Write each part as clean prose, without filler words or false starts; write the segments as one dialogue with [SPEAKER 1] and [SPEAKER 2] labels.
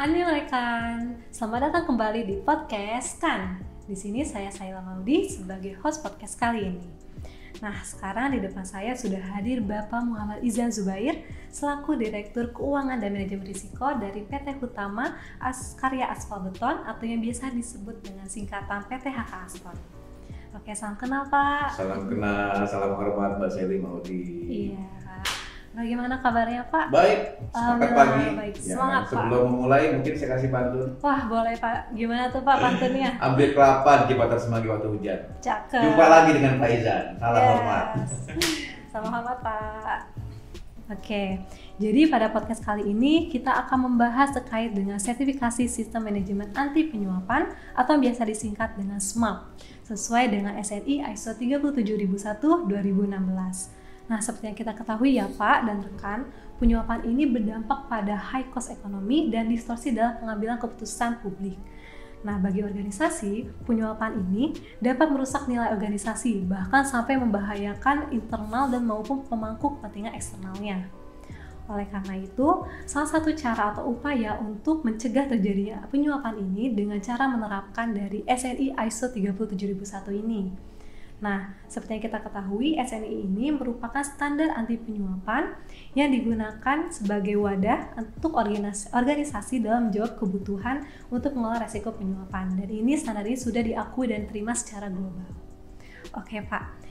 [SPEAKER 1] Annyeonghaseyo. Selamat datang kembali di podcast Kan. Di sini saya Saila Maudi sebagai host podcast kali ini. Nah, sekarang di depan saya sudah hadir Bapak Muhammad Izan Zubair selaku Direktur Keuangan dan Manajemen Risiko dari PT Hutama Karya Aspal Beton atau yang biasa disebut dengan singkatan PT HK Aspal. Oke, salam kenal Pak.
[SPEAKER 2] Salam kenal, salam hormat Mbak Saila Maudi.
[SPEAKER 1] Iya Pak. Bagaimana kabarnya Pak?
[SPEAKER 2] Baik, semangat pagi.
[SPEAKER 1] Baik,
[SPEAKER 2] Ya,
[SPEAKER 1] semangat Pak.
[SPEAKER 2] sebelum memulai mungkin saya kasih pantun.
[SPEAKER 1] Wah boleh Pak, gimana tuh Pak pantunnya?
[SPEAKER 2] Ambil kelapa di jembatan semanggi waktu hujan.
[SPEAKER 1] Cakep.
[SPEAKER 2] Jumpa lagi dengan Pak Izan, salam
[SPEAKER 1] Yes.
[SPEAKER 2] hormat.
[SPEAKER 1] Sama hormat Pak. Oke, jadi pada podcast kali ini kita akan membahas terkait dengan sertifikasi sistem manajemen anti penyuapan atau biasa disingkat dengan SMAP sesuai dengan SNI ISO 37001-2016. Nah, seperti yang kita ketahui ya Pak dan rekan, penyuapan ini berdampak pada high cost ekonomi dan distorsi dalam pengambilan keputusan publik. Nah, bagi organisasi, penyuapan ini dapat merusak nilai organisasi, bahkan sampai membahayakan internal dan maupun pemangku kepentingan eksternalnya. Oleh karena itu, salah satu cara atau upaya untuk mencegah terjadinya penyuapan ini dengan cara menerapkan dari SNI ISO 37001 ini. Nah, seperti yang kita ketahui, SNI ini merupakan standar anti penyuapan yang digunakan sebagai wadah untuk organisasi dalam menjawab kebutuhan untuk mengelola resiko penyuapan. Dan ini standar ini sudah diakui dan diterima secara global. Oke Pak,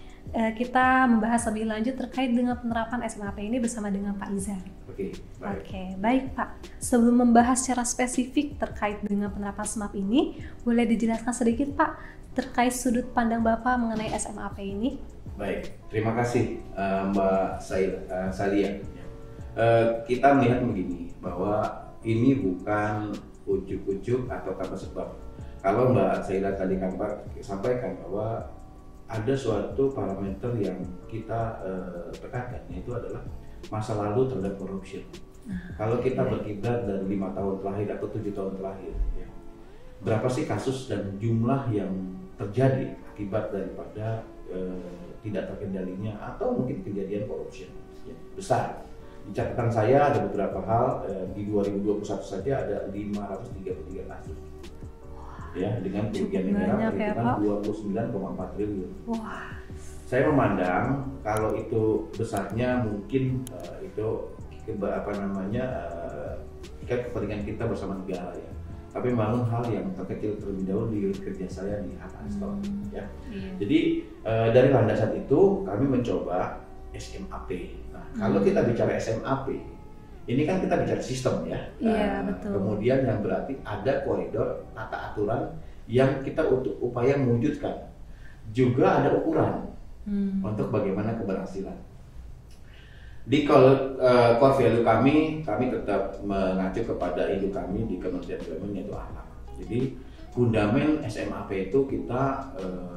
[SPEAKER 1] kita membahas lebih lanjut terkait dengan penerapan SMAP ini bersama dengan Pak Izan.
[SPEAKER 2] Oke,
[SPEAKER 1] Baik Pak. Sebelum membahas secara spesifik terkait dengan penerapan SMAP ini, boleh dijelaskan sedikit Pak terkait sudut pandang Bapak mengenai SMAP ini?
[SPEAKER 2] Baik, terima kasih Mbak Salia. Kita melihat begini, bahwa ini bukan ujuk-ujuk atau tanpa sebab. Kalau Mbak Saila tadi sampaikan bahwa ada suatu parameter yang kita tekankan, yaitu adalah masa lalu terhadap korupsi. Kalau kita berkiblat dari 5 tahun terakhir atau 7 tahun terakhir, ya, berapa sih kasus dan jumlah yang terjadi akibat daripada tidak terkendalinya atau mungkin kejadian korupsi ya, besar. Di catatan saya ada beberapa hal, di 2021 saja ada 533 kasus. Ya, dengan kerugian negara perhitungan 29,4 triliun.
[SPEAKER 1] Wah.
[SPEAKER 2] Saya memandang kalau itu besarnya mungkin itu kepentingan kita bersama negara ya. Tapi membangun hal yang terkecil terlebih dahulu di kerja saya di HK Aspal ya. Jadi dari landasan itu kami mencoba SMAP. Nah, kalau kita bicara SMAP, ini kan kita bicara sistem ya.
[SPEAKER 1] Iya, betul.
[SPEAKER 2] Kemudian yang berarti ada koridor tata aturan yang kita untuk upaya mewujudkan. Juga ada ukuran untuk bagaimana keberhasilan. Di core value kami tetap mengacu kepada induk kami di Kementerian BUMN yaitu ahlak. Jadi fundament SMAP itu kita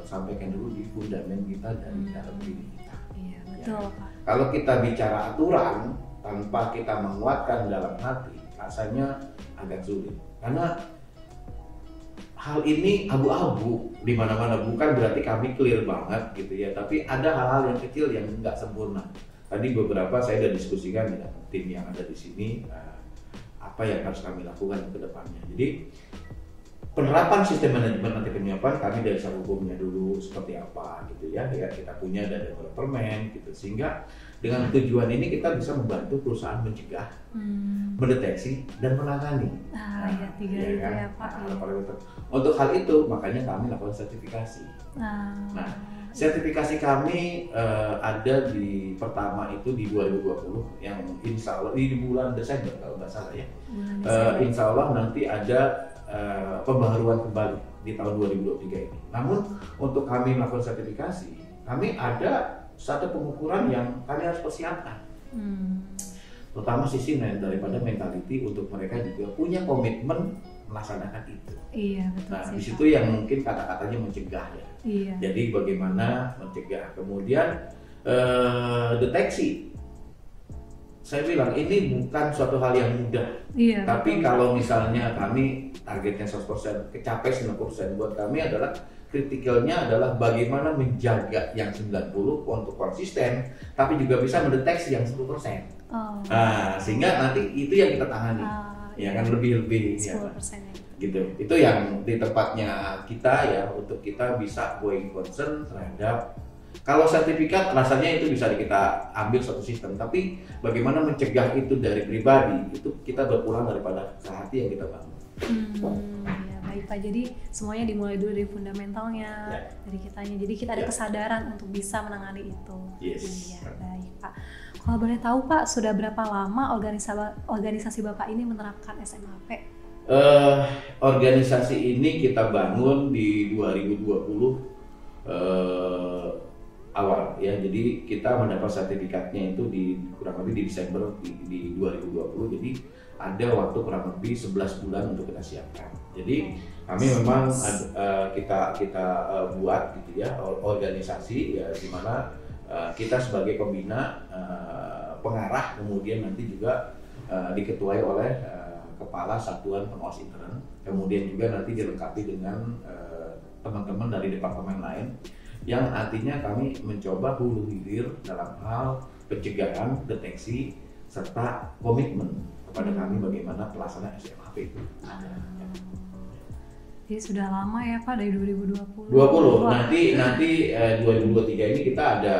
[SPEAKER 2] sampaikan dulu di fundament kita dari dalam diri kita.
[SPEAKER 1] Iya, betul
[SPEAKER 2] Ya.
[SPEAKER 1] Pak.
[SPEAKER 2] Kalau kita bicara aturan tanpa kita menguatkan dalam hati, rasanya agak sulit. Karena hal ini abu-abu di mana-mana, bukan berarti kami clear banget gitu ya, tapi ada hal-hal yang kecil yang nggak sempurna. Tadi beberapa saya sudah diskusikan dengan tim yang ada di sini apa yang harus kami lakukan ke depannya. Jadi penerapan sistem manajemen anti penyuapan kami dari dasar hukumnya dulu seperti apa gitu ya. Ya kita punya dari permen gitu, sehingga dengan tujuan ini kita bisa membantu perusahaan mencegah, mendeteksi dan menangani.
[SPEAKER 1] Iya, tiga itu
[SPEAKER 2] kan?
[SPEAKER 1] ya Pak.
[SPEAKER 2] Untuk hal itu makanya kami lakukan sertifikasi. Nah, sertifikasi kami ada di pertama itu di 2020 yang insya Allah di bulan Desember kalau nggak salah ya. Insya Allah nanti ada pembaharuan kembali di tahun 2023 ini. Namun untuk kami melakukan sertifikasi, kami ada satu pengukuran yang kami harus persiapkan. Terutama sisi daripada mentality untuk mereka juga punya komitmen melaksanakan itu.
[SPEAKER 1] Iya, betul.
[SPEAKER 2] Nah, di situ yang mungkin kata-katanya mencegah ya.
[SPEAKER 1] Iya.
[SPEAKER 2] Jadi bagaimana mencegah, kemudian deteksi. Saya bilang ini bukan suatu hal yang mudah.
[SPEAKER 1] Iya.
[SPEAKER 2] Tapi kalau misalnya kami targetnya 100%, kecapai 90%, buat kami adalah kritikalnya adalah bagaimana menjaga yang 90 untuk konsisten, tapi juga bisa mendeteksi yang 10%. Nah, sehingga nanti itu yang kita tangani. ya kan lebih
[SPEAKER 1] 10%
[SPEAKER 2] ya,
[SPEAKER 1] ya.
[SPEAKER 2] gitu. Itu yang di tempatnya kita ya, untuk kita bisa going concern terhadap, kalau sertifikat rasanya itu bisa kita ambil satu sistem, tapi bagaimana mencegah itu dari pribadi, itu kita berpulang daripada ke hati yang kita bangun.
[SPEAKER 1] Ya baik Pak, jadi semuanya dimulai dulu dari fundamentalnya, dari kitanya, jadi kita ada kesadaran untuk bisa menangani itu. Iya, baik Pak. Kalau boleh tahu Pak, sudah berapa lama organisasi Bapak ini menerapkan SMAP?
[SPEAKER 2] Organisasi ini kita bangun di 2020 awal ya, jadi kita mendapat sertifikatnya itu di kurang lebih di Desember di 2020, jadi ada waktu kurang lebih 11 bulan untuk kita siapkan. Jadi kami memang kita buat gitu ya organisasi ya, di mana kita sebagai pembina, pengarah, kemudian nanti juga diketuai oleh kepala satuan pengawas intern, kemudian juga nanti dilengkapi dengan teman-teman dari departemen lain, yang artinya kami mencoba hulu hilir dalam hal pencegahan, deteksi, serta komitmen kepada kami bagaimana pelaksanaan SMAP itu ada.
[SPEAKER 1] Jadi sudah lama ya Pak, dari 2020.
[SPEAKER 2] 20. Nanti 2023 ini kita ada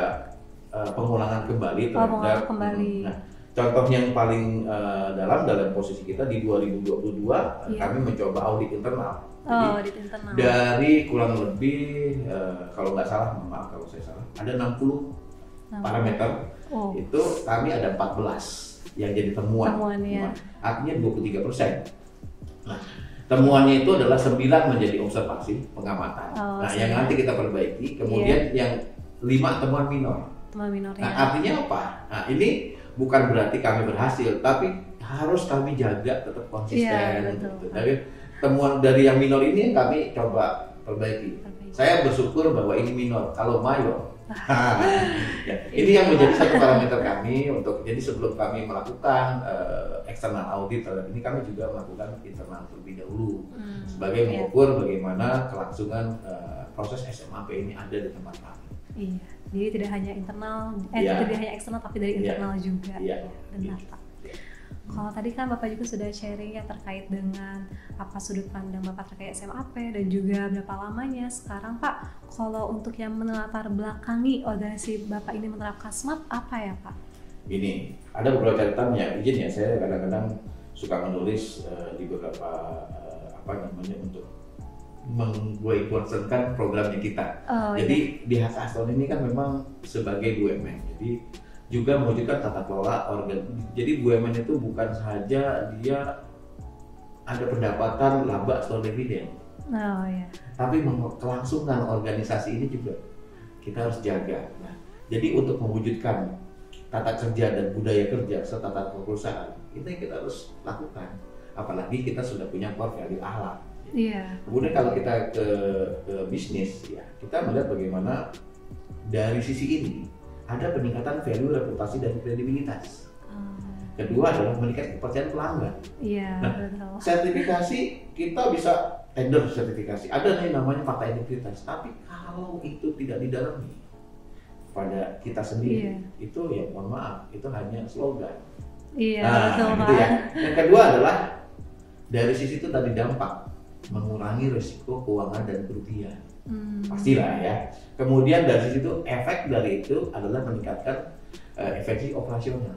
[SPEAKER 2] pengulangan kembali terhadap. Nah, contoh yang paling dalam posisi kita di 2022 kami mencoba audit internal.
[SPEAKER 1] Audit internal.
[SPEAKER 2] Dari kurang lebih kalau nggak salah, maaf kalau saya salah, ada 60 parameter. Itu kami ada 14 yang jadi temuan.
[SPEAKER 1] Ya.
[SPEAKER 2] Artinya 23%. Nah, temuannya itu adalah 9 menjadi observasi pengamatan. Yang nanti kita perbaiki. Kemudian yang 5 temuan minor. Nah, artinya apa? Nah, ini bukan berarti kami berhasil, tapi harus kami jaga tetap konsisten. Tapi temuan dari yang minor ini yang kami coba perbaiki. Saya bersyukur bahwa ini minor. Kalau mayor, ya, ini yang menjadi satu parameter kami untuk. Jadi sebelum kami melakukan eksternal audit terhadap ini, kami juga melakukan internal terlebih dahulu sebagai mengukur bagaimana kelangsungan proses SMAP ini ada di tempat kami.
[SPEAKER 1] Iya, jadi tidak hanya internal, tidak hanya eksternal, tapi dari internal juga. Benar Pak. Kalau tadi kan Bapak juga sudah sharing ya terkait dengan apa sudut pandang Bapak terkait SMAP dan juga berapa lamanya. Sekarang Pak, kalau untuk yang melatar belakangi organisasi Bapak ini menerapkan SMAP, apa ya Pak?
[SPEAKER 2] Ini ada beberapa catatan ya, izin ya, saya kadang-kadang suka menulis di beberapa untuk menggunakan programnya kita. Jadi di Hak Aston ini kan memang sebagai BUMN, jadi juga mewujudkan tata kelola Jadi BUMN itu bukan saja dia ada pendapatan laba atau dividen, tapi kelangsungan organisasi ini juga kita harus jaga. Nah, jadi untuk mewujudkan tata kerja dan budaya kerja serta tata perusahaan, itu yang kita harus lakukan. Apalagi kita sudah punya core value akhlak. Kemudian kalau kita ke bisnis ya, kita melihat bagaimana dari sisi ini ada peningkatan value, reputasi, dan kredibilitas. Kedua adalah meningkatkan kepercayaan pelanggan.
[SPEAKER 1] Betul.
[SPEAKER 2] Sertifikasi kita bisa tender sertifikasi, ada nih namanya fakta integritas, tapi kalau itu tidak didalami pada kita sendiri, itu ya mohon maaf, itu hanya slogan.
[SPEAKER 1] Betul
[SPEAKER 2] gitu ya. Yang kedua adalah dari sisi itu tadi dampak, mengurangi risiko keuangan dan kerugian. Pastilah ya. Kemudian dari situ efek dari itu adalah meningkatkan efisiensi operasional.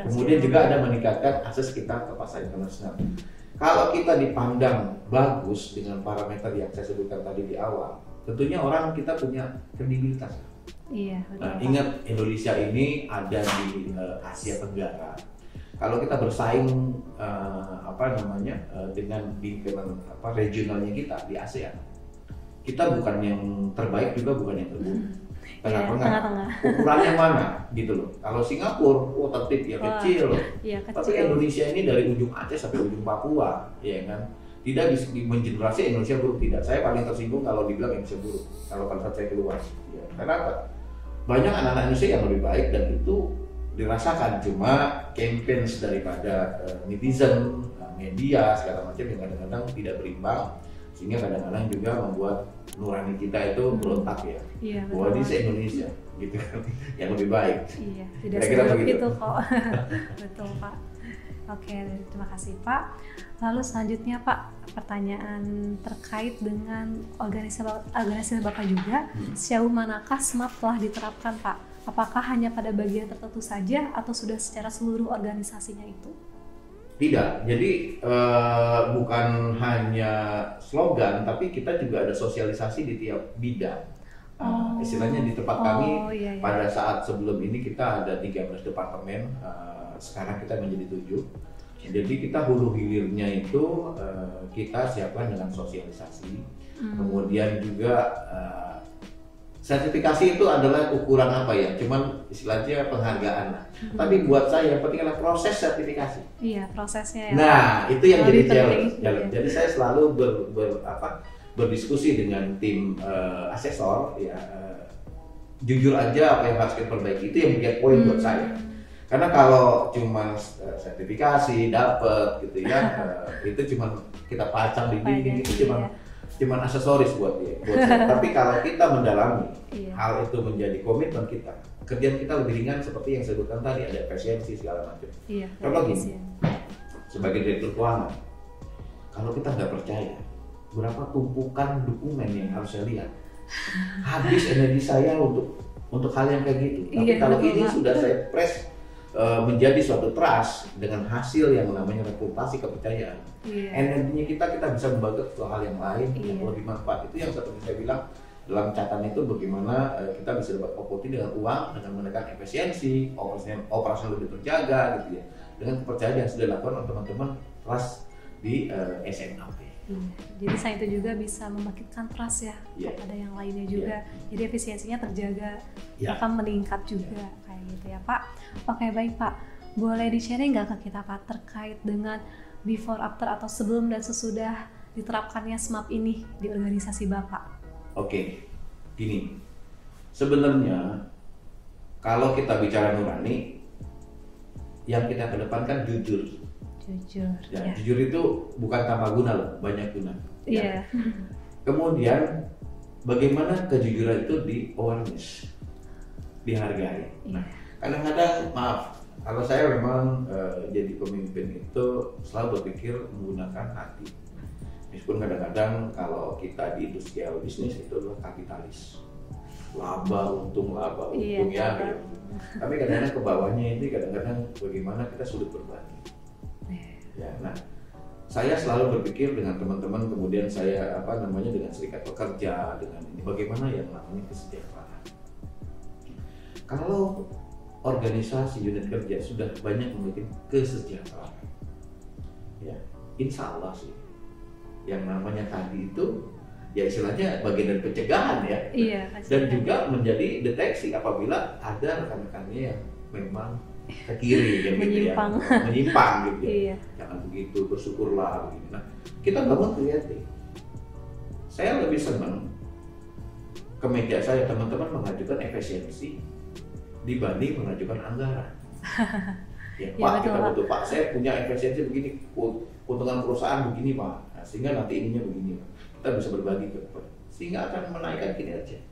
[SPEAKER 2] Kemudian juga ada meningkatkan akses kita ke pasar internasional. Kalau kita dipandang bagus dengan parameter yang saya sebutkan tadi di awal, tentunya orang kita punya kredibilitas. Ingat Indonesia ini ada di Asia Tenggara. Kalau kita bersaing dengan lingkungan regionalnya kita di ASEAN, kita bukan yang terbaik juga bukan yang terburuk, tengah-tengah. Ukurannya mana gitu loh. Kalau Singapura tertib ya kecil loh. Tapi Indonesia ini dari ujung Aceh sampai ujung Papua, ya kan. Tidak mengeneralisasi Indonesia buruk, tidak. Saya paling tersinggung kalau dibilang Indonesia buruk kalau pada saat saya keluar. Ya. Kenapa? Banyak anak-anak Indonesia yang lebih baik dan itu dirasakan, cuma campaigns daripada netizen, media segala macam yang kadang-kadang tidak berimbang, sehingga kadang-kadang juga membuat nurani kita itu berontak ya. Bahwa di Indonesia gitu kan yang lebih baik.
[SPEAKER 1] Tidak seperti itu kok. Betul Pak. Oke, terima kasih Pak. Lalu selanjutnya Pak, pertanyaan terkait dengan organisasi Bapak juga, sejauh manakah SMAP telah diterapkan Pak? Apakah hanya pada bagian tertentu saja atau sudah secara seluruh organisasinya itu?
[SPEAKER 2] Tidak, jadi bukan hanya slogan, tapi kita juga ada sosialisasi di tiap bidang. Istilahnya di tempat kami,
[SPEAKER 1] iya.
[SPEAKER 2] pada saat sebelum ini kita ada 13 departemen, sekarang kita menjadi 7. Jadi kita hulu hilirnya itu kita siapkan dengan sosialisasi, kemudian juga sertifikasi itu adalah ukuran apa ya, cuman istilahnya penghargaan lah. Tapi buat saya yang penting adalah proses sertifikasi.
[SPEAKER 1] Iya, prosesnya ya.
[SPEAKER 2] Nah, itu yang jadi challenge.
[SPEAKER 1] Iya.
[SPEAKER 2] Jadi saya selalu berdiskusi dengan tim asesor ya, jujur aja apa yang harus kita perbaiki, itu yang menjadi poin buat saya. Karena kalau cuma sertifikasi dapat gitu ya, itu cuma kita pacang di dinding, itu cuma aksesoris buat saya. Tapi kalau kita mendalami hal itu menjadi komitmen kita, kerjaan kita lebih ringan seperti yang saya sebutkan tadi, ada efisiensi segala macam. Contoh gini, sebagai direktur keuangan, kalau kita nggak percaya berapa tumpukan dokumen yang harus saya lihat, habis energi saya untuk hal yang kayak gitu. Tapi kalau ini sudah saya press menjadi suatu trust dengan hasil yang namanya reputasi kepercayaan, energinya kita bisa membantu ke hal yang lain yang lebih manfaat. Itu yang seperti saya bilang dalam catatan itu, bagaimana kita bisa dapat opportunity dengan uang, dengan menekan efisiensi, operasi lebih terjaga gitu ya, dengan kepercayaan yang sudah dilakukan oleh teman-teman trust di SMAP.
[SPEAKER 1] Jadi saya itu juga bisa membangkitkan trust ya kepada yang lainnya juga. Jadi efisiensinya terjaga, bahkan meningkat juga kayak gitu ya Pak. Oke, baik Pak. Boleh di-sharing nggak ke kita Pak terkait dengan before after atau sebelum dan sesudah diterapkannya SMAP ini di organisasi Bapak? Oke,
[SPEAKER 2] gini. Sebenarnya kalau kita bicara nurani, yang kita kedepankan jujur. Jujur itu bukan tanpa guna loh, banyak guna. Kemudian bagaimana kejujuran itu di awareness, dihargai. Nah, kadang-kadang maaf, kalau saya memang jadi pemimpin itu selalu berpikir menggunakan hati. Meskipun kadang-kadang kalau kita di industrial bisnis itu adalah kapitalis, laba untung ya. Tapi kadang-kadang ke bawahnya ini kadang-kadang bagaimana kita sulit berbagi. Ya, nah, saya selalu berpikir dengan teman-teman, kemudian saya dengan serikat pekerja, dengan ini bagaimana yang namanya kesejahteraan. Kalau organisasi unit kerja sudah banyak memiliki kesejahteraan, ya, insya Allah sih, yang namanya tadi itu, ya istilahnya bagian dari pencegahan ya, dan juga menjadi deteksi apabila ada rekan-rekannya yang memang ke kiri menyimpang gitu ya. Jangan begitu, bersyukurlah begini. Nah, kita bangun kreatif. Saya lebih senang ke meja saya teman-teman mengajukan efisiensi dibanding mengajukan anggaran. Pak, kita butuh Pak, saya punya efisiensi begini, keuntungan perusahaan begini Pak, nah, sehingga nanti ininya begini Pak. Kita bisa berbagi sehingga akan menaikkan kinerja.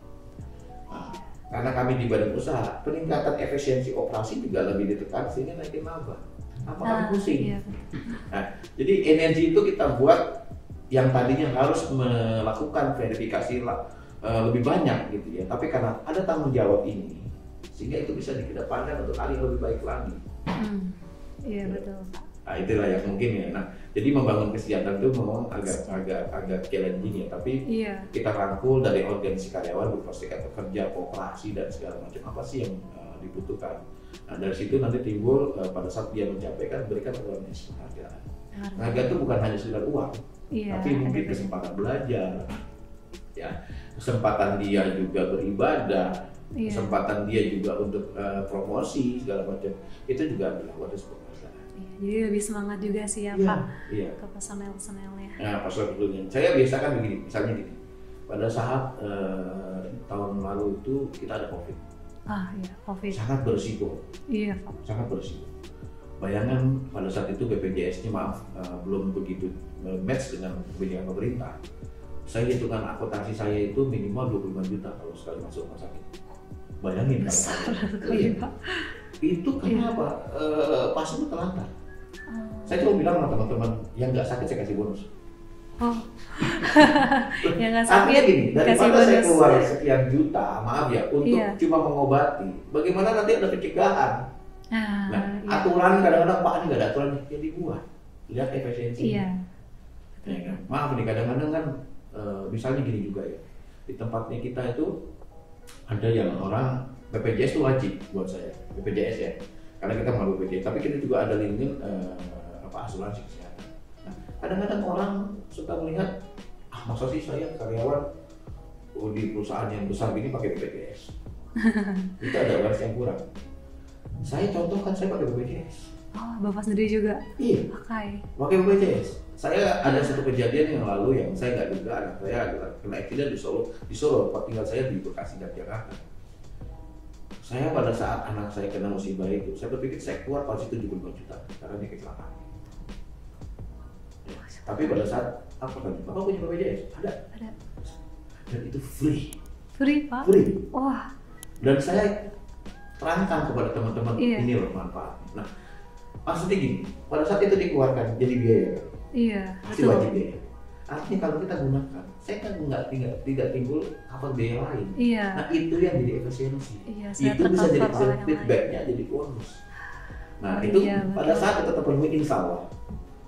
[SPEAKER 2] Nah, karena kami di badan usaha, peningkatan efisiensi operasi juga lebih ditekan sehingga naikin laba. Apa kami pusing? Nah, jadi energi itu kita buat yang tadinya harus melakukan verifikasi lebih banyak gitu ya. Tapi karena ada tanggung jawab ini, sehingga itu bisa dikedepankan untuk hal yang lebih baik lagi.
[SPEAKER 1] Betul Pak.
[SPEAKER 2] Nah, itulah yang mungkin ya. Nah, jadi membangun kesejahteraan itu memang agak challenging ya, tapi kita rangkul dari organisasi karyawan, berupa serikat pekerja, koperasi dan segala macam, apa sih yang dibutuhkan. Nah, dari situ nanti timbul pada saat dia mencapai, berikan awareness, penghargaan. Penghargaan itu bukan hanya sekedar uang, tapi mungkin kesempatan belajar, ya, kesempatan dia juga beribadah, kesempatan dia juga untuk promosi segala macam, itu juga adalah wadah sebuah.
[SPEAKER 1] Jadi lebih semangat juga sih ya Pak ke personel-personelnya.
[SPEAKER 2] Nah, personel-personelnya. Saya biasakan begini, misalnya gini, pada saat tahun lalu itu kita ada COVID.
[SPEAKER 1] COVID.
[SPEAKER 2] Sangat berisiko.
[SPEAKER 1] Pak.
[SPEAKER 2] Sangat berisiko. Bayangkan pada saat itu BPJS-nya belum begitu match dengan kebijakan pemerintah. Saya hitungkan akuntansi saya itu minimal 25 juta kalau sekali masuk rumah sakit. Bayangin
[SPEAKER 1] besar
[SPEAKER 2] Pak. Itu karena apa? Pasien itu telantar. Saya cuma bilang sama teman-teman yang nggak sakit saya kasih bonus.
[SPEAKER 1] Oh, yang nggak
[SPEAKER 2] Artinya
[SPEAKER 1] sakit
[SPEAKER 2] gini,
[SPEAKER 1] kasih
[SPEAKER 2] daripada saya
[SPEAKER 1] bonus.
[SPEAKER 2] keluar sekian juta, maaf ya, untuk
[SPEAKER 1] Iya.
[SPEAKER 2] cuma mengobati, bagaimana nanti ada pencegahan?
[SPEAKER 1] Nah,
[SPEAKER 2] Nah,
[SPEAKER 1] iya.
[SPEAKER 2] aturan kadang-kadang Pak ini nggak ada aturan, ya dibuat. Lihat efisiensi.
[SPEAKER 1] Iya.
[SPEAKER 2] Ya kan? Maaf nih, kadang-kadang kan misalnya gini juga ya, di tempatnya kita itu ada yang orang BPJS itu wajib buat saya, BPJS ya, karena kita mau BPJS, tapi kita juga ada link asuransi kesehatan. Nah, kadang-kadang orang suka melihat, masa sih saya karyawan di perusahaan yang besar ini pakai BPJS, itu ada waris yang kurang. Saya contohkan saya pakai BPJS.
[SPEAKER 1] Oh, Bapak sendiri juga
[SPEAKER 2] Iya, pakai BPJS. Saya ada satu kejadian yang lalu yang saya nggak duga, anak saya kena accident di Solo, tinggal saya di Bekasi dan Jakarta. Saya pada saat anak saya kena musibah itu, saya berpikir saya keluar pasti 75 juta karena dia kecelakaan. Ya, tapi pada saat apa kan, Bapak punya BPJS? Ada. Dan itu free.
[SPEAKER 1] Free, Pak?
[SPEAKER 2] Free.
[SPEAKER 1] Wah.
[SPEAKER 2] Dan saya terangkan kepada teman-teman,
[SPEAKER 1] Iya.
[SPEAKER 2] ini loh manfaatnya. Nah, maksudnya gini, pada saat itu dikeluarkan jadi biaya,
[SPEAKER 1] Iya,
[SPEAKER 2] pasti
[SPEAKER 1] betul.
[SPEAKER 2] wajib biaya. Artinya kalau kita gunakan, saya kan tidak timbul apa biaya lain.
[SPEAKER 1] Iya.
[SPEAKER 2] Nah itu yang jadi efisiensi.
[SPEAKER 1] Iya, saya
[SPEAKER 2] Itu bisa jadi
[SPEAKER 1] tercover oleh yang
[SPEAKER 2] feedbacknya jadi bonus. Nah
[SPEAKER 1] Oh,
[SPEAKER 2] itu
[SPEAKER 1] iya,
[SPEAKER 2] pada
[SPEAKER 1] betul.
[SPEAKER 2] saat kita terpenuhi insya Allah,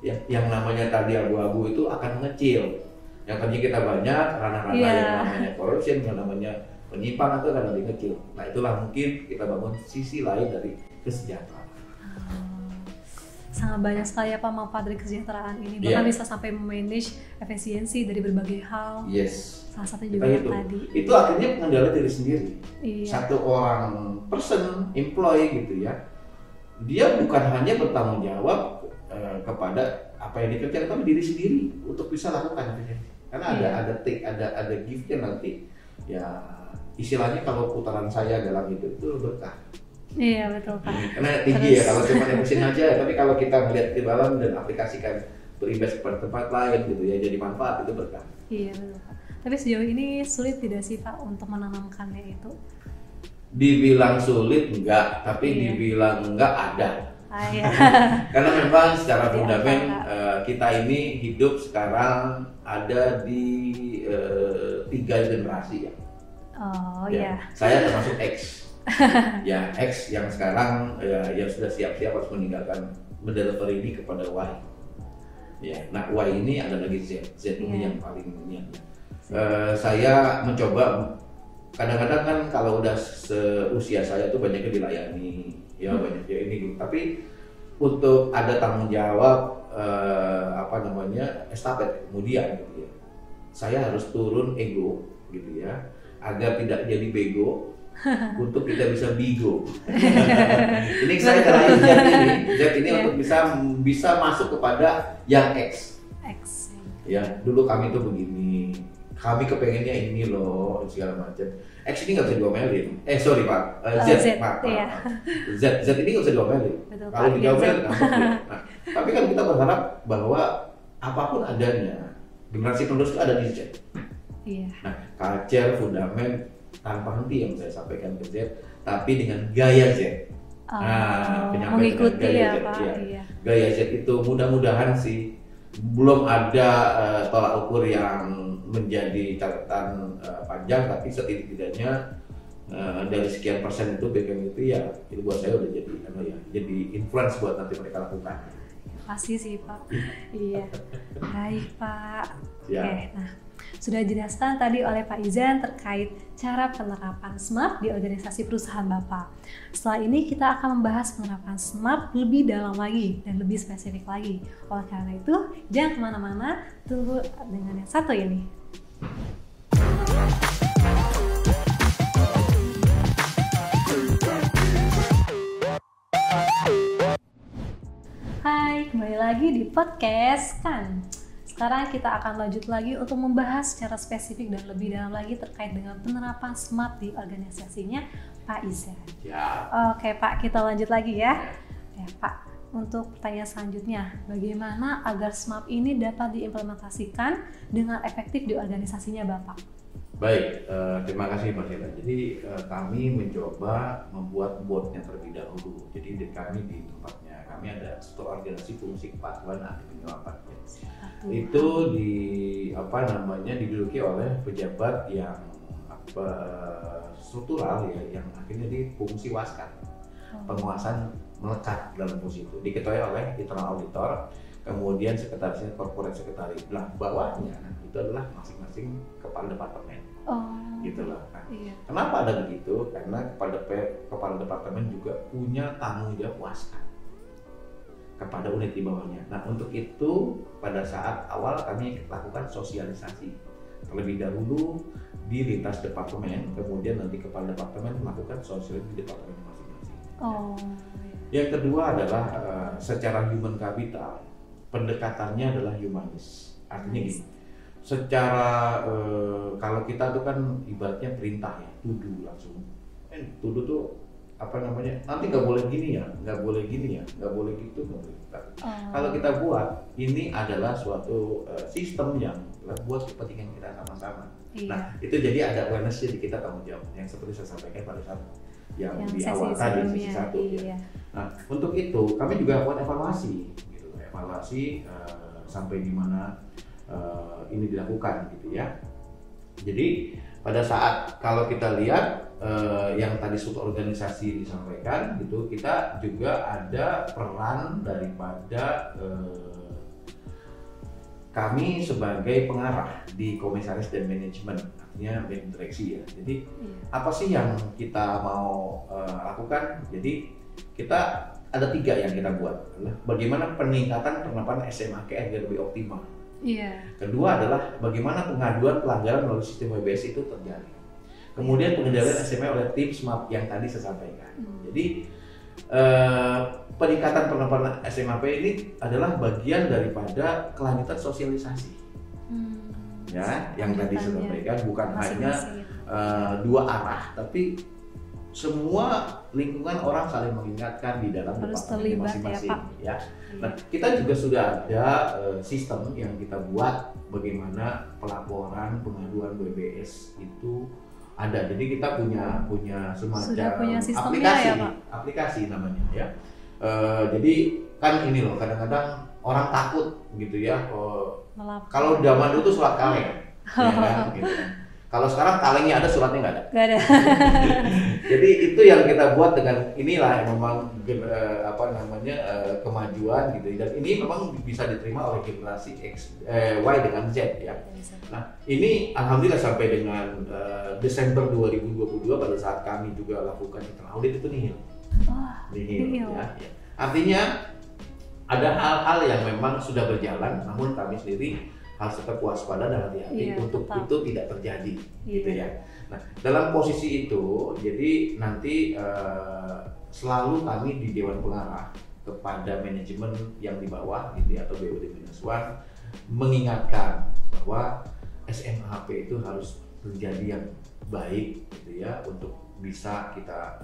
[SPEAKER 2] ya, yang namanya tadi abu-abu itu akan mengecil. Yang tadinya kita banyak, ranah-ranah
[SPEAKER 1] Iya.
[SPEAKER 2] yang namanya corruption, yang namanya penyimpangan itu akan lebih kecil. Nah itulah mungkin kita bangun sisi lain dari kesejahteraan.
[SPEAKER 1] Sangat banyak sekali ya Pak manfaat dari kesejahteraan ini.
[SPEAKER 2] Iya.
[SPEAKER 1] Bahkan bisa sampai memanage efisiensi dari berbagai hal.
[SPEAKER 2] Yes.
[SPEAKER 1] Salah satu
[SPEAKER 2] Kita
[SPEAKER 1] juga yang
[SPEAKER 2] itu.
[SPEAKER 1] tadi.
[SPEAKER 2] Itu akhirnya pengendali diri sendiri.
[SPEAKER 1] Iya.
[SPEAKER 2] Satu orang person, employee gitu ya, dia bukan hanya bertanggung jawab kepada apa yang dikerjakan, tapi diri sendiri untuk bisa lakukan efisiensi. Karena ada gift-nya nanti, ya istilahnya kalau putaran saya dalam itu berkah.
[SPEAKER 1] Iya betul Pak.
[SPEAKER 2] Karena tinggi ya kalau cuma mesin aja, tapi kalau kita melihat di dalam dan aplikasikan berinvest pada tempat lain gitu ya, jadi manfaat itu berkah.
[SPEAKER 1] Iya betul Pak. Tapi sejauh ini sulit tidak sih Pak untuk menanamkannya itu?
[SPEAKER 2] Dibilang sulit enggak, tapi
[SPEAKER 1] Iya.
[SPEAKER 2] dibilang enggak ada.
[SPEAKER 1] Iya.
[SPEAKER 2] Karena memang secara
[SPEAKER 1] Seperti
[SPEAKER 2] fundament
[SPEAKER 1] apa,
[SPEAKER 2] kita ini hidup sekarang ada di 3 generasi ya.
[SPEAKER 1] Oh
[SPEAKER 2] Ya,
[SPEAKER 1] iya.
[SPEAKER 2] saya termasuk X. Ya X yang sekarang yang sudah siap-siap harus meninggalkan mendeliver ini kepada Y. Ya, nah Y ini ada lagi Z ini
[SPEAKER 1] Iya.
[SPEAKER 2] yang paling ini. Saya mencoba, kadang-kadang kan kalau udah seusia saya tuh banyaknya dilayani, ya banyaknya ini gitu. Tapi untuk ada tanggung jawab estafet kemudian gitu ya, saya harus turun ego gitu ya, agar tidak jadi bego. Untuk kita bisa bigo. Ini saya terakhir Z ini untuk bisa masuk kepada yang X.
[SPEAKER 1] X.
[SPEAKER 2] Ya, dulu kami tuh begini, kami kepengennya ini loh segala macam. X ini nggak bisa diomelin. Sorry Pak, Z, maaf.
[SPEAKER 1] iya.
[SPEAKER 2] Z ini nggak bisa diomelin.
[SPEAKER 1] Betul,
[SPEAKER 2] Kalau
[SPEAKER 1] Pak,
[SPEAKER 2] diomelin,
[SPEAKER 1] Z.
[SPEAKER 2] ngambek dia. Nah, tapi kan kita berharap bahwa apapun adanya, generasi penerus itu ada di Z.
[SPEAKER 1] Iya.
[SPEAKER 2] Nah, culture, fundament tanpa henti yang saya sampaikan ke Z, tapi dengan gaya Z. Penyampaian
[SPEAKER 1] mengikuti
[SPEAKER 2] dengan gaya
[SPEAKER 1] ya
[SPEAKER 2] Z,
[SPEAKER 1] Pak.
[SPEAKER 2] ya.
[SPEAKER 1] Iya.
[SPEAKER 2] Gaya Z itu mudah-mudahan sih belum ada tolak ukur yang menjadi catatan panjang, tapi setidak-tidaknya dari sekian persen itu BPM itu ya itu buat saya udah jadi influence buat nanti mereka lakukan.
[SPEAKER 1] Pasti sih Pak. Iya. Baik Pak.
[SPEAKER 2] Ya.
[SPEAKER 1] Oke, nah sudah dijelaskan tadi oleh Pak Izan terkait cara penerapan SMART di organisasi perusahaan Bapak. Setelah ini kita akan membahas penerapan SMART lebih dalam lagi dan lebih spesifik lagi. Oleh karena itu, jangan kemana-mana, tunggu dengan yang satu ini. Hai, kembali lagi di podcast kan. Sekarang kita akan lanjut lagi untuk membahas secara spesifik dan lebih dalam lagi terkait dengan penerapan SMART di organisasinya Pak Izan.
[SPEAKER 2] Ya.
[SPEAKER 1] Oke Pak, kita lanjut lagi ya. Ya Pak, untuk pertanyaan selanjutnya, bagaimana agar SMART ini dapat diimplementasikan dengan efektif di organisasinya Bapak?
[SPEAKER 2] Baik, terima kasih Mbak Sheila. Jadi kami mencoba membuat boardnya terlebih dahulu. Jadi kami di tempatnya kami ada struktur organisasi fungsi kepatuhan ahli penyuapan. Itu diduduki oleh pejabat yang struktural ya, yang akhirnya di fungsi waskat, penguasaan melekat dalam fungsi itu diketuai oleh internal auditor, kemudian sekretarisnya corporate secretary. Nah bawahnya itu adalah masing-masing kepala departemen. Gitu loh. Nah, iya. Kenapa ada begitu? Karena kepala departemen juga punya tanggung jawab waskat kepada unit di bawahnya. Nah untuk itu pada saat awal kami lakukan sosialisasi terlebih dahulu di lintas departemen, kemudian nanti kepala departemen melakukan sosialisasi di departemen masing-masing. Yang kedua adalah secara human capital, pendekatannya adalah humanis. Artinya gini, secara kalau kita tuh kan ibaratnya perintah ya, tuduh langsung. Tuduh tuh nanti nggak boleh gini ya, nggak boleh gini ya, nggak boleh gitu, nggak boleh. Kalau kita buat, ini adalah suatu sistem yang buat kepentingan kita sama-sama. Iya. Nah itu jadi ada awareness di kita tanggung jawab yang seperti saya sampaikan pada saat yang di awal tadi sesi 1 ya. Nah untuk itu kami juga buat evaluasi, gitu, evaluasi sampai di mana ini dilakukan gitu ya. Jadi pada saat kalau kita lihat yang tadi struktur organisasi disampaikan gitu, kita juga ada peran daripada kami sebagai pengarah di komisaris dan manajemen, artinya direksi ya. Jadi apa sih yang kita mau lakukan? Jadi kita ada 3 yang kita buat. Bagaimana peningkatan penerapan SMAK agar lebih optimal. Kedua adalah bagaimana pengaduan pelanggaran melalui sistem WBS itu terjadi. Kemudian pengendalian SMA oleh tim SMAP yang tadi saya sampaikan. Jadi peningkatan penerapan SMAP ini adalah bagian daripada kelanjutan sosialisasi. Ya, yang tadi saya sampaikan bukan hanya 2 arah, tapi semua lingkungan orang saling mengingatkan di dalam departemen masing-masing ya. Nah, kita juga sudah ada sistem yang kita buat bagaimana pelaporan pengaduan WBS itu ada. Jadi kita punya semacam aplikasi, ya, aplikasi namanya ya. Jadi kan ini loh, kadang-kadang orang takut gitu ya. Kalau zaman dulu tuh surat kaleng, ya kan, gitu. Kalau sekarang kalengnya ada, suratnya nggak ada.
[SPEAKER 1] Nggak ada.
[SPEAKER 2] Jadi itu yang kita buat dengan inilah yang memang kemajuan gitu. Dan ini memang bisa diterima oleh generasi Y dengan Z ya. Nah ini alhamdulillah sampai dengan Desember 2022 pada saat kami juga lakukan internal audit itu nihil. Nihil ya. Artinya ada hal-hal yang memang sudah berjalan, namun kami sendiri harus tetap waspada dan hati-hati untuk itu tidak terjadi, gitu ya. Nah, dalam posisi itu, jadi nanti selalu kami di Dewan Pengarah kepada manajemen yang di bawah, gitu ya, atau BUD-1 mengingatkan bahwa SMAP itu harus terjadi yang baik, gitu ya, untuk bisa kita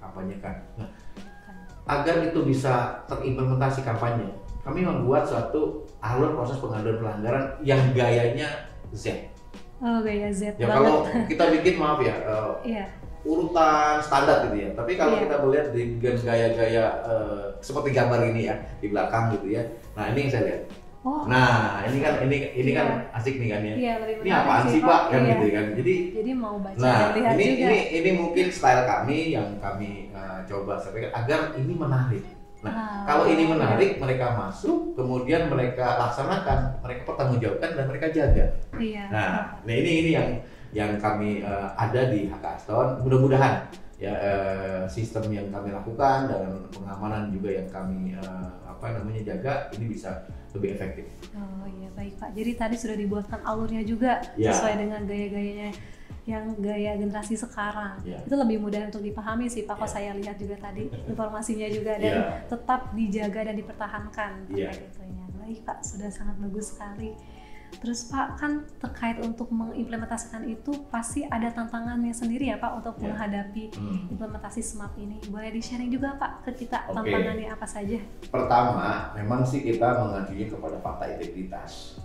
[SPEAKER 2] kampanyekan. Nah, agar itu bisa terimplementasi kampanye, kami membuat suatu alur proses pengaduan pelanggaran yang gayanya Z.
[SPEAKER 1] Gaya Z.
[SPEAKER 2] Ya kalau kita bikin urutan standar gitu ya. Tapi kalau kita melihat dengan gaya-gaya seperti gambar ini ya di belakang gitu ya. Nah ini yang saya lihat. Nah ini kan asik nih kan ya. Ini apaan sih Pak kan gitu kan.
[SPEAKER 1] Jadi mau baca
[SPEAKER 2] nah,
[SPEAKER 1] lihat juga.
[SPEAKER 2] Ini mungkin style kami yang kami coba sampaikan agar ini menarik. Nah, kalau ini menarik, mereka masuk, kemudian mereka laksanakan, mereka pertanggungjawabkan dan mereka jaga. Nah, ini yang kami ada di HK Aston. Mudah-mudahan ya sistem yang kami lakukan dan pengamanan juga yang kami jaga ini bisa lebih efektif.
[SPEAKER 1] Oh iya baik Pak. Jadi tadi sudah dibuatkan alurnya juga sesuai dengan gaya-gayanya yang gaya generasi sekarang. Itu lebih mudah untuk dipahami sih Pak. Kalau saya lihat juga tadi informasinya juga dan tetap dijaga dan dipertahankan terkait itunya. Baik Pak, sudah sangat bagus sekali. Terus Pak, kan terkait untuk mengimplementasikan itu pasti ada tantangannya sendiri ya Pak untuk menghadapi implementasi SMART ini. Boleh di-sharing juga Pak ke kita tantangannya apa saja?
[SPEAKER 2] Pertama, memang sih kita mengajunya kepada fakta integritas.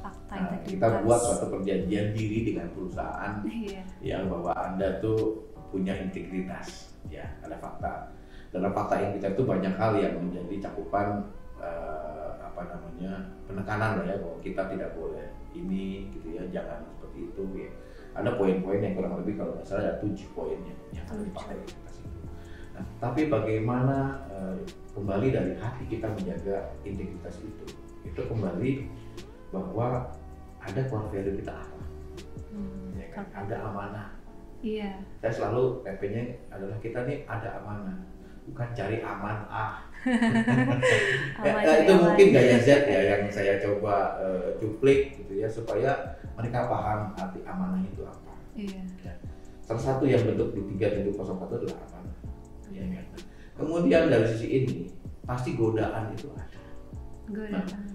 [SPEAKER 2] Kita buat suatu perjanjian diri dengan perusahaan yang bahwa Anda tuh punya integritas, ya ada fakta. Dalam fakta integritas itu banyak hal yang menjadi cakupan penekanan lah ya, bahwa kita tidak boleh ini gitu ya, jangan seperti itu ya. Ada poin-poin yang kurang lebih kalau nggak salah ada 7 poinnya yang ada di fakta integritas itu. Nah, tapi bagaimana kembali dari hati kita menjaga integritas itu kembali bahwa ada core value kita apa, ya kan? Ada amanah.
[SPEAKER 1] Iya.
[SPEAKER 2] Saya selalu PP-nya adalah kita nih ada amanah, bukan cari aman itu mungkin gaya Z ya yang saya coba cuplik gitu ya, supaya mereka paham arti amanah itu apa.
[SPEAKER 1] Iya.
[SPEAKER 2] Ya. Salah satu yang bentuk di 3704 adalah amanah. Ya, ya. Kemudian dari sisi ini pasti godaan itu ada.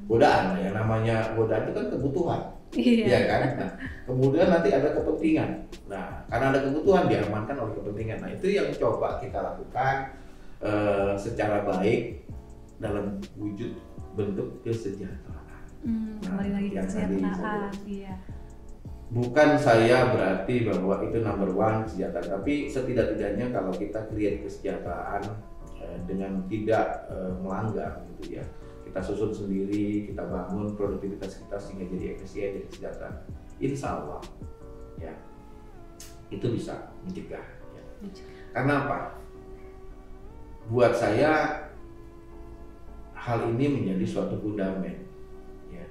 [SPEAKER 2] Godaan ya, namanya godaan itu kan kebutuhan. Iya kan? Nah, kemudian nanti ada kepentingan. Nah, karena ada kebutuhan diamankan oleh kepentingan. Nah, itu yang coba kita lakukan secara baik dalam wujud bentuk kesejahteraan.
[SPEAKER 1] Kembali lagi ke kesejahteraan, iya.
[SPEAKER 2] Bukan saya berarti bahwa itu number one kesejahteraan, tapi setidak-tidaknya kalau kita create kesejahteraan dengan tidak melanggar gitu ya, kita susun sendiri, kita bangun produktivitas kita sehingga jadi efisien, jadi kesejahteraan, insya Allah ya itu bisa mencegah ya. Karena apa? Buat saya hal ini menjadi suatu fundament ya.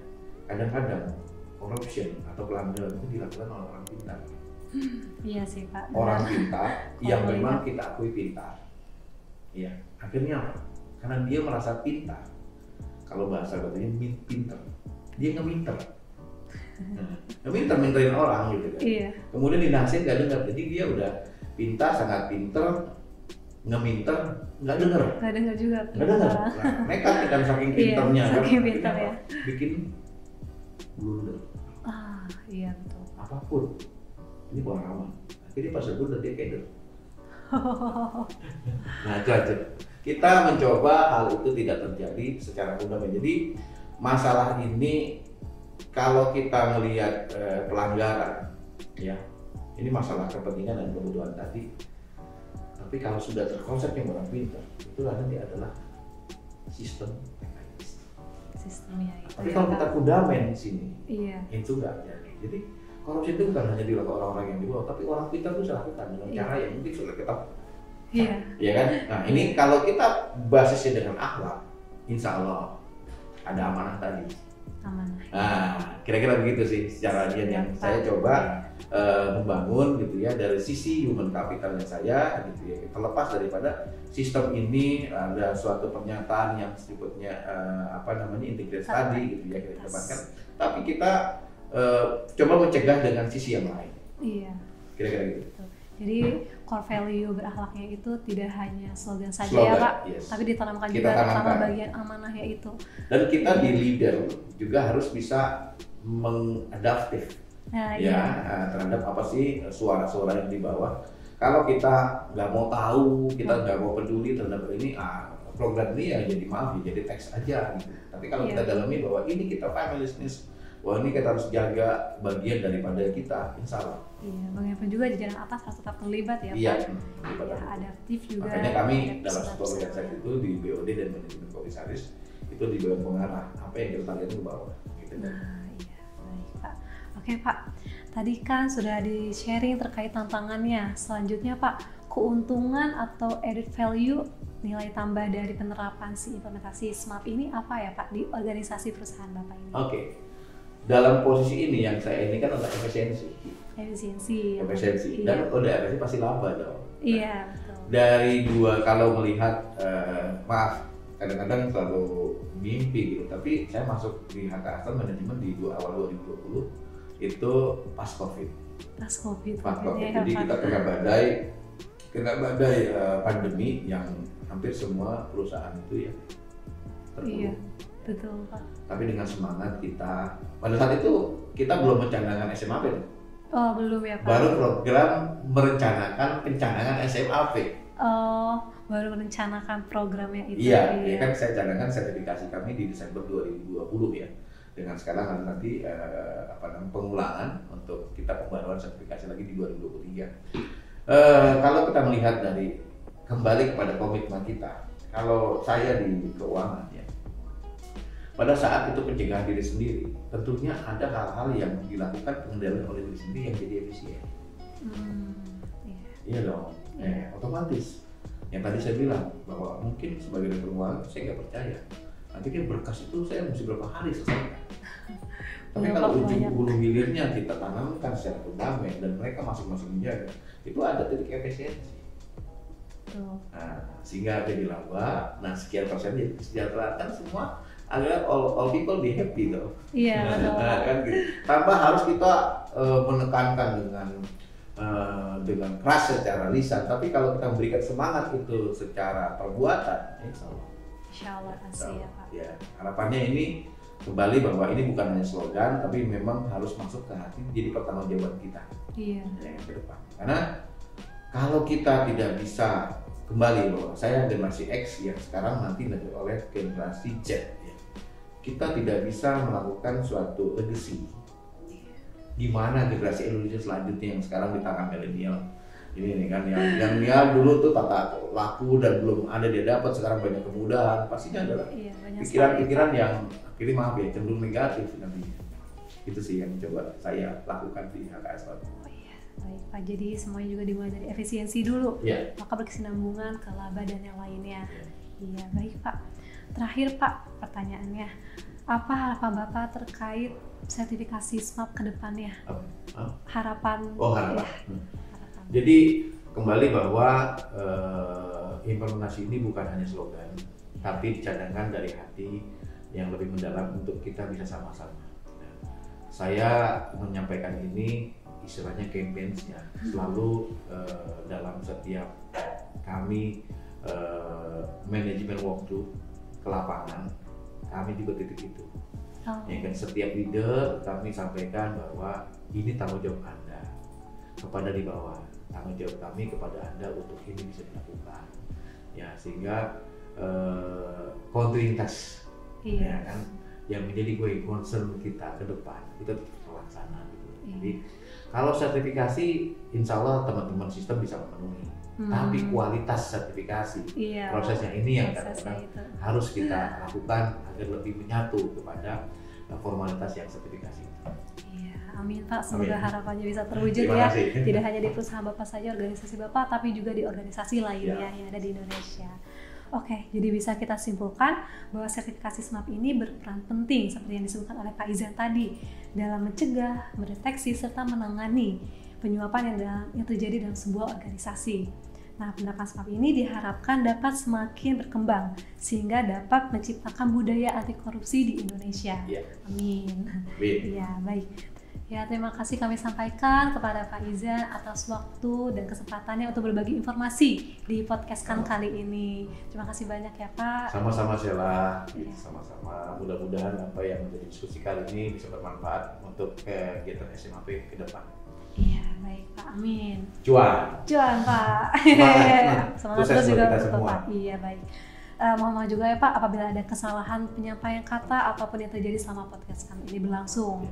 [SPEAKER 2] Kadang-kadang corruption atau pelanggaran itu dilakukan oleh orang pintar.
[SPEAKER 1] Iya sih Pak.
[SPEAKER 2] Orang pintar yang memang kita akui pintar. Ya, akhirnya apa? Karena dia merasa pintar. Kalau bahasa katanya pintar, dia ngeminter. Minterin orang gitu kan. Iya. Kemudian dinasihatin nggak dengar, jadi dia udah pintar, sangat pintar, ngeminter nggak dengar
[SPEAKER 1] juga.
[SPEAKER 2] Nggak dengar. Nah, nekat kan saking pinternya
[SPEAKER 1] iya, saking pinter ya.
[SPEAKER 2] Bikin blunder.
[SPEAKER 1] Iya betul.
[SPEAKER 2] Apapun ini pengalaman. Akhirnya pas blunder dia keder. Nah, itu aja. Kita mencoba hal itu tidak terjadi secara fundamental. Jadi masalah ini kalau kita melihat pelanggaran, ya ini masalah kepentingan dan kebutuhan tadi. Tapi kalau sudah terkonsep yang orang pintar, itu nanti adalah sistem
[SPEAKER 1] sistemnya itu.
[SPEAKER 2] Tapi kalau kita fundament di sini, itu enggak jadi. Jadi korupsi itu bukan hanya dilakukan orang-orang yang di bawah, tapi orang pintar itu lakukan dengan cara yang mungkin sudah kita. Iya kan? Nah ini kalau kita basisnya dengan akhlak, insya Allah ada amanah tadi. Nah kira-kira begitu sih secara yang saya coba membangun gitu ya dari sisi human capitalnya saya gitu ya. Terlepas daripada sistem ini ada suatu pernyataan yang disebutnya integritas tadi gitu ya kita depankan, tapi kita coba mencegah dengan sisi yang lain. Iya. Kira-kira gitu.
[SPEAKER 1] Jadi core value berakhlaknya itu tidak hanya slogan saja ya Pak, tapi ditanamkan juga terutama bagian amanahnya itu. Dan
[SPEAKER 2] kita di leader juga harus bisa mengadaptif terhadap apa sih suara-suara yang di bawah. Kalau kita nggak mau tahu, kita nggak mau peduli terhadap ini, program ini ya jadi maaf ya jadi teks aja gitu. Tapi kalau kita dalami bahwa ini kita family business, wah ini kita harus jaga bagian daripada kita, insya Allah.
[SPEAKER 1] Iya, bagaimanapun juga jajaran atas harus tetap terlibat ya Pak.
[SPEAKER 2] Iya,
[SPEAKER 1] adaptif juga.
[SPEAKER 2] Makanya kami dalam satu organisasi itu di BOD dan manajemen komisaris itu di Dewan Pengarah, apa yang kita lihat itu ke bawah. Gitu.
[SPEAKER 1] Iya, baik Pak. Oke Pak, tadi kan sudah di-sharing terkait tantangannya. Selanjutnya Pak, keuntungan atau added value nilai tambah dari penerapan implementasi SMART ini apa ya Pak di organisasi perusahaan Bapak ini?
[SPEAKER 2] Oke. Dalam posisi ini yang saya ini kan adalah efisiensi. Dan udah efisiensi pasti laba dong.
[SPEAKER 1] Iya betul.
[SPEAKER 2] Dari dua kalau melihat maaf kadang-kadang selalu mimpi gitu, tapi saya masuk di HK Aston Manajemen di awal 2020 itu pas COVID. Jadi kita kena badai pandemi yang hampir semua perusahaan itu ya terpuruk.
[SPEAKER 1] Betul Pak.
[SPEAKER 2] Tapi dengan semangat kita, pada saat itu kita belum mencanangkan SMAP.
[SPEAKER 1] Oh belum ya Pak?
[SPEAKER 2] Baru program merencanakan pencanangan SMAP.
[SPEAKER 1] Oh, baru merencanakan programnya itu.
[SPEAKER 2] Iya, ya kan saya canangkan sertifikasi kami di Desember 2020 ya. Dengan sekarang ada nanti pengulangan untuk kita pembaruan sertifikasi lagi di 2023. Kalau kita melihat dari kembali kepada komitmen kita, kalau saya di keuangan ya, pada saat itu pencegahan diri sendiri, tentunya ada hal-hal yang dilakukan pengendalian oleh diri sendiri yang jadi efisien. Iya dong. Otomatis. Yang tadi saya bilang bahwa mungkin sebagai direktur keuangan saya nggak percaya. Nanti kan berkas itu saya mesti berapa hari selesai. Tapi kalau ujung hulu hilirnya kita tanamkan secara fundament dan mereka masing-masing menjaga, itu ada titik efisiensi. Nah, sehingga jadi laba. Nah, sekian persen jadi kesejahteraan semua agar all people be happy loh.
[SPEAKER 1] Iya.
[SPEAKER 2] Kan gitu. Tanpa harus kita menekankan dengan keras secara lisan, tapi kalau kita memberikan semangat itu secara perbuatan,
[SPEAKER 1] Insya Allah pasti ya Pak.
[SPEAKER 2] Ya, harapannya ini kembali bahwa ini bukan hanya slogan, tapi memang harus masuk ke hati, jadi pertanggungjawaban kita.
[SPEAKER 1] Iya.
[SPEAKER 2] Ke depan. Karena kalau kita tidak bisa kembali bahwa saya generasi X yang sekarang nanti oleh generasi Z, ya, kita tidak bisa melakukan suatu legacy. Gimana generasi Indonesia selanjutnya yang sekarang di tangan milenial ini kan yang dia dulu tuh tata laku dan belum ada dia dapat, sekarang banyak kemudahan, pastinya adalah pikiran-pikiran yang akhirnya maaf ya cenderung negatif nantinya. Itu sih yang coba saya lakukan di HKS.
[SPEAKER 1] Baik Pak, jadi semuanya juga dimulai dari efisiensi dulu, maka berkesinambungan ke laba dan yang lainnya. Iya baik Pak. Terakhir Pak, pertanyaannya, apa harapan Bapak terkait sertifikasi SMAP ke depannya? Harapan.
[SPEAKER 2] Harapan. Jadi kembali bahwa implementasi ini bukan hanya slogan, tapi cadangan dari hati yang lebih mendalam untuk kita bisa sama-sama. Saya menyampaikan ini istilahnya campaigns-nya selalu dalam setiap kami manajemen walkthrough ke lapangan, kami juga titik itu. Ya kan, setiap leader kami sampaikan bahwa ini tanggung jawab Anda kepada di bawah, tanggung jawab kami kepada Anda untuk ini bisa dilakukan. Ya, sehingga kontinuitas ya kan yang menjadi concern kita ke depan itu terlaksana gitu. Jadi kalau sertifikasi insya Allah teman-teman sistem bisa memenuhi, tapi kualitas sertifikasi prosesnya ini yang kadang-kadang harus kita lakukan agar lebih menyatu kepada formalitas yang sertifikasi itu.
[SPEAKER 1] Iya, amin Pak, semoga harapannya bisa terwujud ya. Tidak hanya di perusahaan Bapak saja, organisasi Bapak, tapi juga di organisasi lainnya yang ada di Indonesia. Oke, jadi bisa kita simpulkan bahwa sertifikasi SMAP ini berperan penting seperti yang disebutkan oleh Pak Izan tadi dalam mencegah, mendeteksi, serta menangani penyuapan yang terjadi dalam sebuah organisasi. Nah, penerapan SMAP ini diharapkan dapat semakin berkembang sehingga dapat menciptakan budaya anti korupsi di Indonesia. Amin. Ya, baik. Ya, terima kasih kami sampaikan kepada Pak Izan atas waktu dan kesempatannya untuk berbagi informasi di podcast kali ini. Terima kasih banyak ya Pak.
[SPEAKER 2] Sama-sama Sheila, sama-sama. Mudah-mudahan apa yang menjadi diskusi kali ini bisa bermanfaat untuk kegiatan SMAP ke depan.
[SPEAKER 1] Iya, baik Pak. Amin.
[SPEAKER 2] Cuan
[SPEAKER 1] Pak. Semangat terus juga untuk Pak. Iya, baik. Mohon maaf juga ya Pak apabila ada kesalahan penyampaian kata ataupun yang terjadi selama podcast kami ini berlangsung.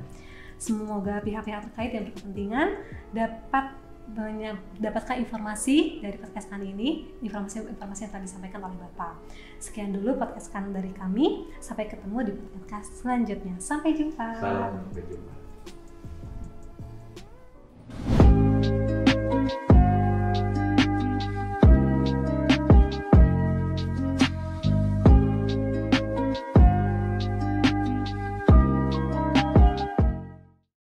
[SPEAKER 1] Semoga pihak-pihak terkait yang berkepentingan dapat mendapatkan informasi dari podcast kali ini, informasi yang telah disampaikan oleh Bapak. Sekian dulu podcast dari kami. Sampai ketemu di podcast selanjutnya. Sampai jumpa.
[SPEAKER 2] Sampai jumpa.